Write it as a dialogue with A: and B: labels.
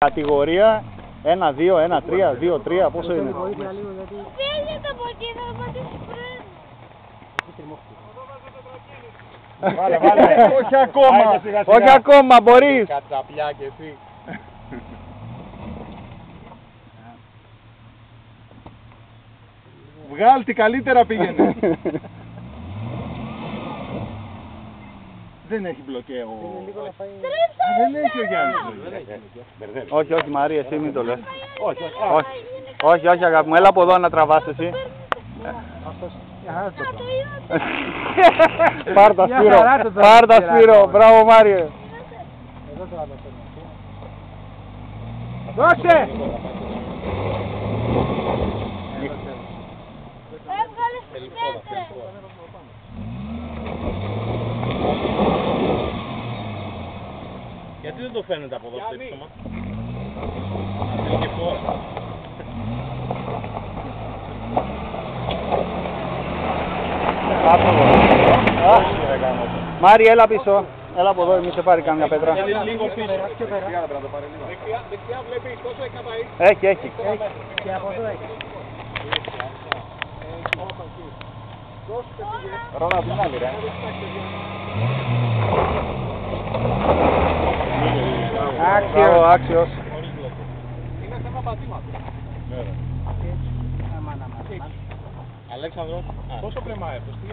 A: Κατηγορία 1, 2, 1, 3, 2, 3, πόσο είναι?
B: Φύγετε από εκεί, θα πατήσει πριν.
C: Βάλε, όχι ακόμα.
A: Όχι ακόμα, μπορείς.
C: Κατσαπλιά και εσύ. Βγάλ' τι καλύτερα πήγαινε. Δεν έχει μπλοκέ ο... Δεν έχει ο Γιάννης.
A: Όχι, όχι Μαρία, εσύ μην το λες. Όχι, όχι αγάπη μου, έλα από εδώ να τραβάς εσύ. Πάρτα Σπύρο, πάρτα Σπύρο, μπράβο Μάριε.
C: Δώσε!
B: Έβγαλε στις μέτρες.
D: Γιατί δεν το φαίνεται από εδώ στο ύψωμα? Είναι και φόρα.
A: Μάρι, έλα πίσω. Έλα από εδώ, μη σε πάρει καμιά πέτρα.
D: Λίγο πίσω.
C: Δεξιά βλέπεις τόσο έχει να πάει.
A: Έχει.
C: Και από εδώ έχει.
A: Ρώνα την άλλη ρε. Άξιος.
C: Είναι θέμα πατήματος.
D: Αλέξανδρος, πόσο πλεμά έφτος, τι